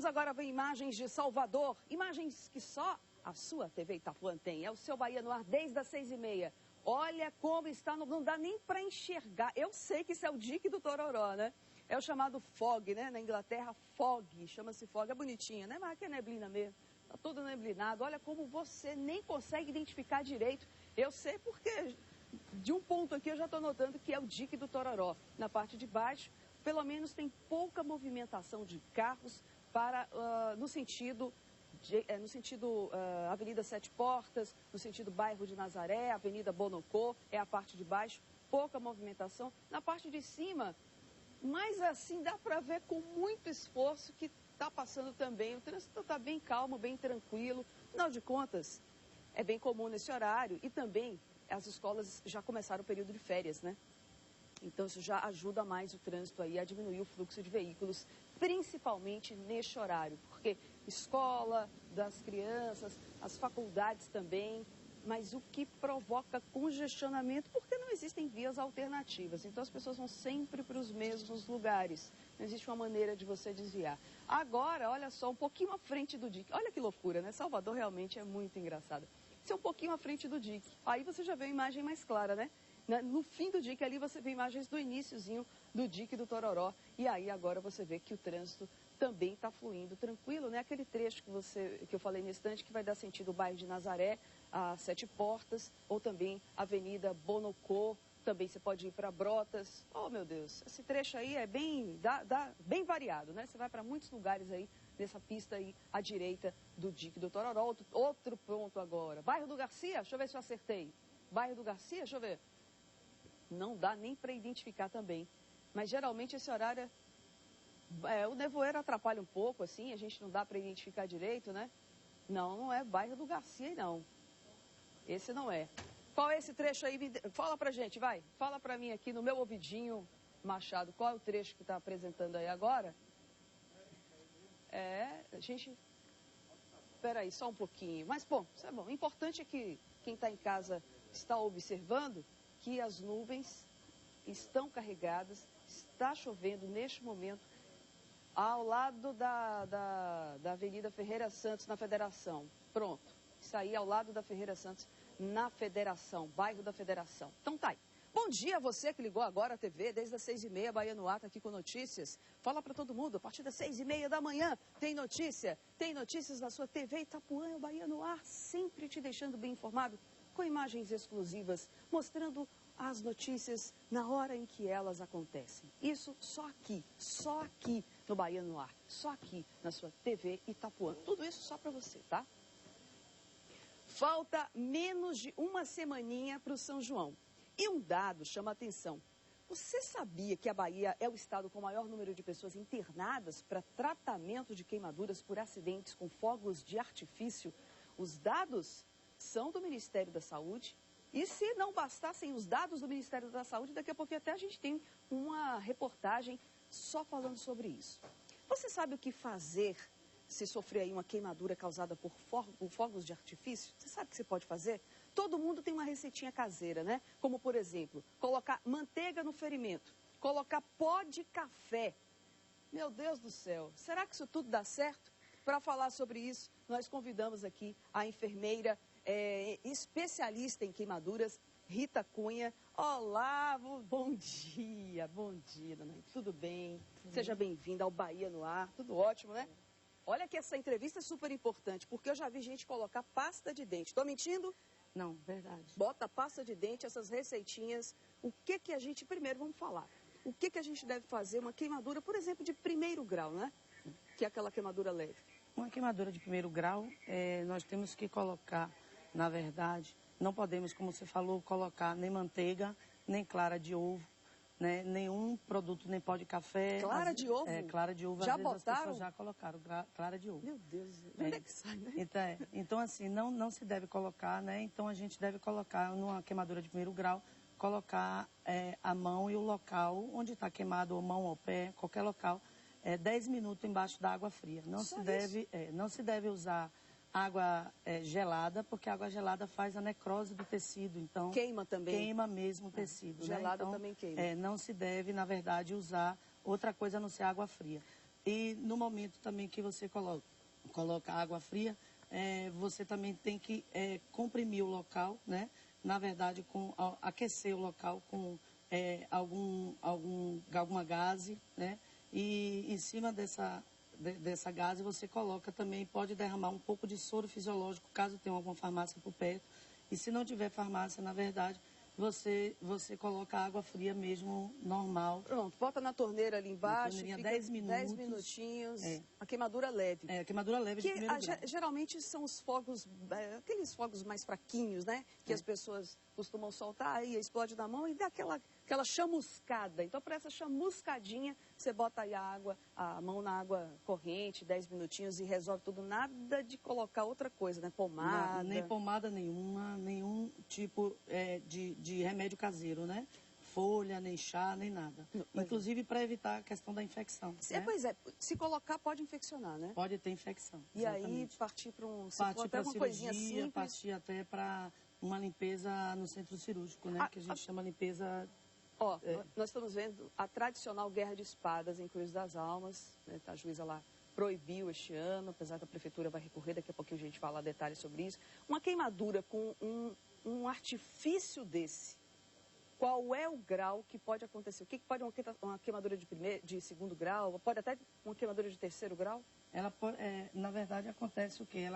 Vamos agora ver imagens de Salvador, imagens que só a sua TV Itapuã tem. É o seu Bahia no Ar desde as 6h30. Olha como está, não dá nem para enxergar. Eu sei que isso é o dique do Tororó, né? É o chamado fog, né? Na Inglaterra, fog, chama-se fog. É bonitinha, né? Mas aqui é neblina mesmo. Tá todo neblinado. Olha como você nem consegue identificar direito. Eu sei porque de um ponto aqui eu já estou notando que é o dique do Tororó. Na parte de baixo, pelo menos tem pouca movimentação de carros para, no sentido Avenida Sete Portas, no sentido bairro de Nazaré, Avenida Bonocô, é a parte de baixo, pouca movimentação. Na parte de cima, mas assim dá para ver com muito esforço que está passando também. O trânsito está bem calmo, bem tranquilo. Afinal de contas, é bem comum nesse horário e também as escolas já começaram o período de férias, né? Então isso já ajuda mais o trânsito aí a diminuir o fluxo de veículos, principalmente neste horário, porque escola das crianças, as faculdades também, mas o que provoca congestionamento, porque não existem vias alternativas. Então as pessoas vão sempre para os mesmos lugares. Não existe uma maneira de você desviar. Agora, olha só, um pouquinho à frente do dique. Olha que loucura, né? Salvador realmente é muito engraçado. Se é um pouquinho à frente do dique, aí você já vê a imagem mais clara, né? No fim do dique ali você vê imagens do iniciozinho do dique do Tororó. E aí agora você vê que o trânsito também está fluindo tranquilo, né? Aquele trecho que eu falei no instante que vai dar sentido o bairro de Nazaré, a Sete Portas, ou também a Avenida Bonocô. Também você pode ir para Brotas. Oh, meu Deus, esse trecho aí é bem variado, né? Você vai para muitos lugares aí nessa pista aí à direita do dique do Tororó. Outro ponto agora. Bairro do Garcia, deixa eu ver se eu acertei. Bairro do Garcia, deixa eu ver. Não dá nem para identificar também. Mas geralmente esse horário, o nevoeiro atrapalha um pouco, assim, a gente não dá para identificar direito, né? Não, não é bairro do Garcia, não. Esse não é. Qual é esse trecho aí? Fala pra gente, vai. Fala pra mim aqui no meu ouvidinho, Machado, qual é o trecho que está apresentando aí agora? Espera aí, só um pouquinho. Mas, bom, isso é bom. O importante é que quem está em casa está observando que as nuvens estão carregadas, está chovendo neste momento ao lado da Avenida Ferreira Santos, na Federação. Pronto, isso aí ao lado da Ferreira Santos, na Federação, bairro da Federação. Então tá aí. Bom dia a você que ligou agora a TV, desde as 6h30, Bahia no Ar, tá aqui com notícias. Fala para todo mundo, a partir das 6h30 da manhã tem notícia. Tem notícias na sua TV Itapuã, o Bahia no Ar, sempre te deixando bem informado, com imagens exclusivas, mostrando as notícias na hora em que elas acontecem. Isso só aqui no Bahia no Ar, só aqui na sua TV Itapuã. Tudo isso só para você, tá? Falta menos de uma semaninha para o São João. E um dado chama a atenção. Você sabia que a Bahia é o estado com o maior número de pessoas internadas para tratamento de queimaduras por acidentes com fogos de artifício? Os dados são do Ministério da Saúde. E se não bastassem os dados do Ministério da Saúde, daqui a pouquinho até a gente tem uma reportagem só falando sobre isso. Você sabe o que fazer se sofrer aí uma queimadura causada por fogos de artifício? Você sabe o que você pode fazer? Todo mundo tem uma receitinha caseira, né? Como, por exemplo, colocar manteiga no ferimento, colocar pó de café. Meu Deus do céu, será que isso tudo dá certo? Para falar sobre isso, nós convidamos aqui a enfermeira especialista em queimaduras, Rita Cunha. Olá, bom dia, dona Rita. Tudo bem? Seja bem-vinda ao Bahia no Ar, tudo ótimo, né? Olha que essa entrevista é super importante, porque eu já vi gente colocar pasta de dente. Estou mentindo? Não, verdade. Bota pasta de dente, essas receitinhas. O que a gente, primeiro vamos falar, o que a gente deve fazer, uma queimadura, por exemplo, de primeiro grau, né? Que é aquela queimadura leve. Uma queimadura de primeiro grau, nós temos que colocar, na verdade, não podemos, como você falou, colocar nem manteiga, nem clara de ovo, né? Nenhum produto, nem pó de café. Clara de ovo? Clara de ovo. Já às vezes botaram? as pessoas já colocaram clara de ovo. Meu Deus, de onde é que sai, né? Então assim, não se deve colocar, né? Então a gente deve colocar numa queimadura de primeiro grau, colocar a mão e o local onde está queimado, ou mão ou pé, qualquer local, 10 minutos embaixo da água fria. Não se deve usar água gelada, porque a água gelada faz a necrose do tecido, então... Queima também? Queima mesmo o tecido, gelada né? Então, também queima. não se deve, na verdade, usar outra coisa a não ser água fria. E no momento também que você coloca água fria, você também tem que comprimir o local, né? Na verdade, aquecer o local com alguma gaze, né? E em cima dessa gaze você coloca também, pode derramar um pouco de soro fisiológico, caso tenha alguma farmácia por perto. E se não tiver farmácia, na verdade, você coloca água fria mesmo, normal. Pronto, bota na torneira ali embaixo, fica 10 minutos. 10 minutinhos, a queimadura leve. A queimadura leve de primeiro grau. Geralmente são os fogos, aqueles fogos mais fraquinhos, né? Que as pessoas costumam soltar e explode na mão e dá aquela chamuscada. Então, para essa chamuscadinha, você bota aí a mão na água corrente, 10 minutinhos e resolve tudo. Nada de colocar outra coisa, né? Pomada. Nem pomada nenhuma, nenhum tipo de remédio caseiro, né? Folha, nem chá, nem nada. Inclusive para evitar a questão da infecção. Né? Pois é, se colocar pode infeccionar, né? Pode ter infecção. E exatamente. Aí partir para até uma coisinha simples. Partir até para uma limpeza no centro cirúrgico, né? Que a gente chama limpeza... Nós estamos vendo a tradicional guerra de espadas em Cruz das Almas, né? A juíza lá proibiu este ano, apesar que a prefeitura vai recorrer, daqui a pouquinho a gente fala detalhes sobre isso. Uma queimadura com um artifício desse, qual é o grau que pode acontecer? O que pode uma queimadura de segundo grau? Pode até uma queimadura de terceiro grau? Na verdade, acontece o quê?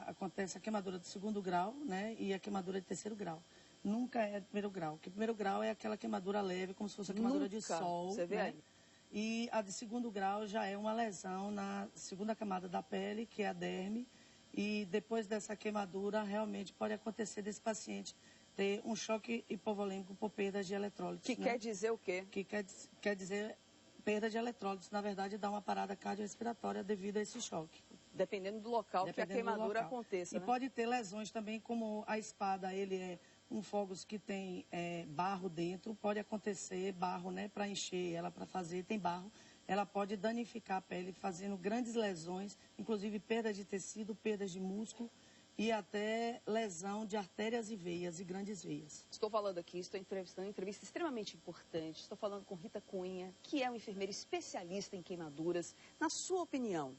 Acontece a queimadura de segundo grau, né? E a queimadura de terceiro grau. Nunca é de primeiro grau. Porque primeiro grau é aquela queimadura leve, como se fosse a queimadura de sol. Você vê, né? Aí. E a de segundo grau já é uma lesão na segunda camada da pele, que é a derme. E depois dessa queimadura, realmente pode acontecer desse paciente ter um choque hipovolêmico por perda de eletrólitos. Que quer dizer o quê? Que quer dizer perda de eletrólitos. Na verdade, dá uma parada cardiorrespiratória devido a esse choque. Dependendo do local que a queimadura aconteça, né? E pode ter lesões também, como a espada, ele é um fogos que tem barro dentro, pode acontecer barro, né, para encher ela, para fazer, tem barro. Ela pode danificar a pele, fazendo grandes lesões, inclusive perda de tecido, perda de músculo e até lesão de artérias e veias, e grandes veias. Estou falando aqui, estou entrevistando uma entrevista extremamente importante. Estou falando com Rita Cunha, que é uma enfermeira especialista em queimaduras. Na sua opinião,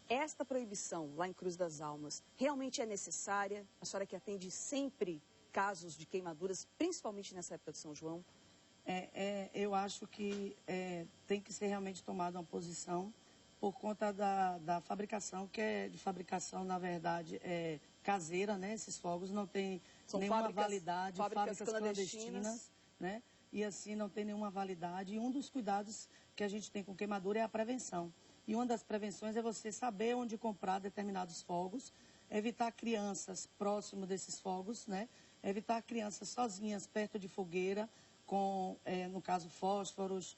esta proibição lá em Cruz das Almas realmente é necessária? A senhora que atende sempre casos de queimaduras, principalmente nessa época de São João? Eu acho que tem que ser realmente tomada uma posição por conta da fabricação, que é de fabricação, na verdade, caseira, né? Esses fogos não tem nenhuma validade, fábricas clandestinas, né? E assim não tem nenhuma validade. E um dos cuidados que a gente tem com queimadura é a prevenção. E uma das prevenções é você saber onde comprar determinados fogos, evitar crianças próximo desses fogos, né? Evitar crianças sozinhas perto de fogueira, com, no caso, fósforos,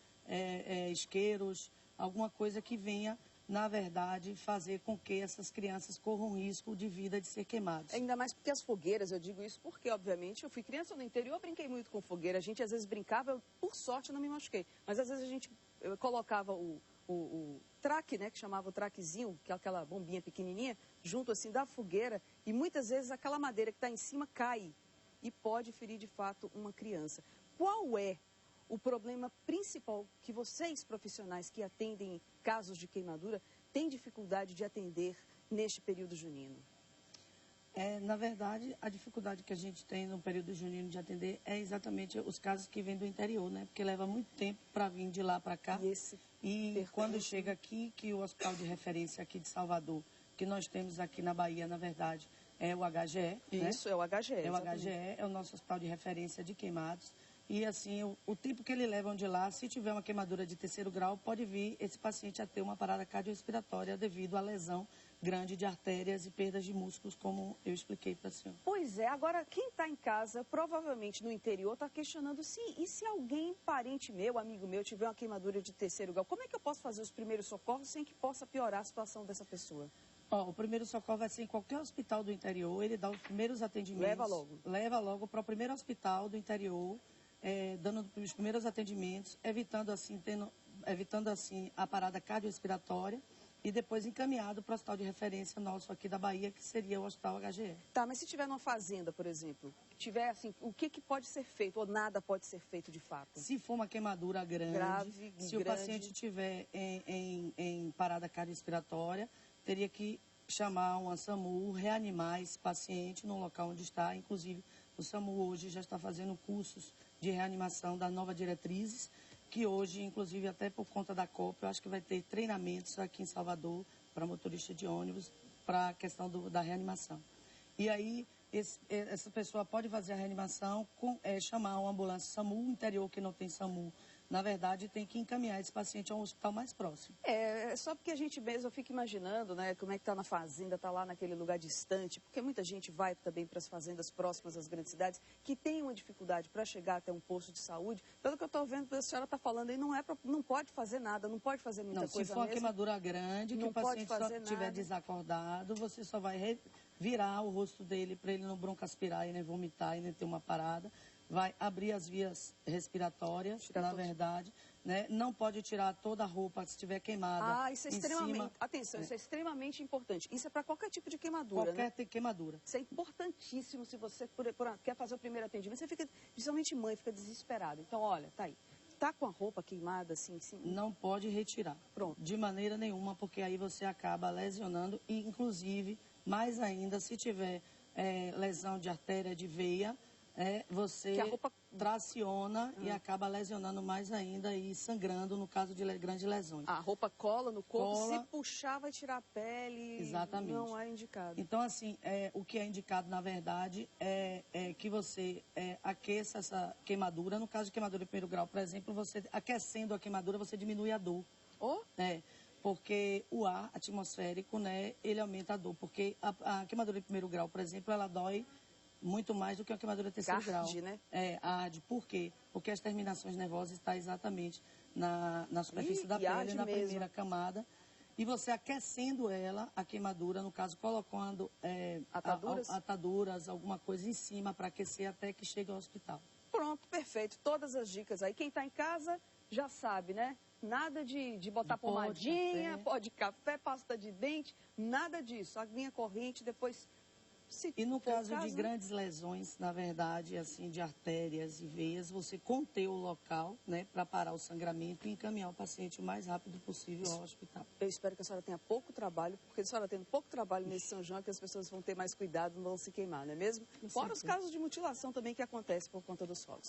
isqueiros, alguma coisa que venha, na verdade, fazer com que essas crianças corram risco de vida de ser queimadas. Ainda mais porque as fogueiras, eu digo isso porque, obviamente, eu fui criança no interior, brinquei muito com fogueira. A gente, às vezes, brincava, eu, por sorte, não me machuquei. Mas, às vezes, eu colocava o traque, né, que chamava o traquezinho, que é aquela bombinha pequenininha, junto, assim, da fogueira. E, muitas vezes, aquela madeira que está em cima cai e pode ferir, de fato, uma criança. Qual é o problema principal que vocês, profissionais que atendem casos de queimadura, têm dificuldade de atender neste período junino? Na verdade, a dificuldade que a gente tem no período junino de atender é exatamente os casos que vêm do interior, né? Porque leva muito tempo para vir de lá para cá. E quando chega aqui, que o hospital de referência aqui de Salvador, que nós temos aqui na Bahia, na verdade, é o HGE. Isso, né? É o HGE. É o HGE, é o nosso hospital de referência de queimados. E assim, o tipo que eles levam de lá, se tiver uma queimadura de terceiro grau, pode vir esse paciente a ter uma parada cardiorrespiratória devido à lesão grande de artérias e perdas de músculos, como eu expliquei para a senhora. Pois é, agora quem está em casa, provavelmente no interior, está questionando e se alguém, parente meu, amigo meu, tiver uma queimadura de terceiro grau, como é que eu posso fazer os primeiros socorros sem que possa piorar a situação dessa pessoa? O primeiro socorro vai ser em qualquer hospital do interior, ele dá os primeiros atendimentos. Leva logo para o primeiro hospital do interior, dando os primeiros atendimentos, evitando assim a parada cardiorrespiratória e depois encaminhado para o hospital de referência nosso aqui da Bahia, que seria o Hospital HGE. Tá, mas se tiver numa fazenda, por exemplo, tiver assim, o que pode ser feito ou nada pode ser feito de fato? Se for uma queimadura grave, se o paciente estiver em parada cardiorrespiratória, teria que chamar uma SAMU, reanimar esse paciente no local onde está. Inclusive, o SAMU hoje já está fazendo cursos de reanimação das novas diretrizes, que hoje, inclusive, até por conta da COP, eu acho que vai ter treinamentos aqui em Salvador para motorista de ônibus para a questão da reanimação. E aí, essa pessoa pode fazer a reanimação, chamar uma ambulância SAMU, interior que não tem SAMU. Na verdade, tem que encaminhar esse paciente a um hospital mais próximo. Só porque a gente mesmo, eu fico imaginando, né, como é que está na fazenda, está lá naquele lugar distante, porque muita gente vai também para as fazendas próximas às grandes cidades, que tem uma dificuldade para chegar até um posto de saúde. Pelo que eu estou vendo, a senhora está falando aí, não pode fazer nada, não pode fazer muita coisa mesmo. Se for uma queimadura grande, que o paciente só estiver desacordado, você só vai virar o rosto dele para ele não broncoaspirar e nem vomitar e nem ter uma parada. Vai abrir as vias respiratórias, na verdade, né? Não pode tirar toda a roupa se estiver queimada. Isso é extremamente, atenção, isso é extremamente importante. Isso é para qualquer tipo de queimadura, Qualquer queimadura. Isso é importantíssimo se você quer fazer o primeiro atendimento. Você fica, principalmente mãe, fica desesperada. Então, olha, tá aí. Tá com a roupa queimada assim? Não pode retirar. Pronto. De maneira nenhuma, porque aí você acaba lesionando e, inclusive, mais ainda, se tiver lesão de artéria, de veia, você traciona e acaba lesionando mais ainda e sangrando no caso de grandes lesões. A roupa cola no corpo, se puxar vai tirar a pele. Exatamente. Não é indicado. Então, assim, o que é indicado, na verdade, é que você aqueça essa queimadura. No caso de queimadura de primeiro grau, por exemplo, você aquecendo a queimadura, você diminui a dor. Porque o ar atmosférico, né, ele aumenta a dor. Porque a queimadura de primeiro grau, por exemplo, ela dói muito mais do que uma queimadura de terceiro grau. Né? Arde. Por quê? Porque as terminações nervosas estão exatamente na superfície da pele, na primeira camada. E você aquecendo ela, a queimadura, no caso, colocando ataduras, alguma coisa em cima para aquecer até que chegue ao hospital. Pronto, perfeito. Todas as dicas aí. Quem está em casa já sabe, né? Nada de botar pomadinha, pó de café, pasta de dente, nada disso. Aguinha corrente, depois... E no caso de grandes lesões, na verdade, assim, de artérias e veias, você conter o local, né, para parar o sangramento e encaminhar o paciente o mais rápido possível ao hospital. Eu espero que a senhora tenha pouco trabalho, porque a senhora tendo pouco trabalho nesse São João, que as pessoas vão ter mais cuidado, não vão se queimar, não é mesmo? Fora os casos de mutilação também que acontecem por conta dos fogos.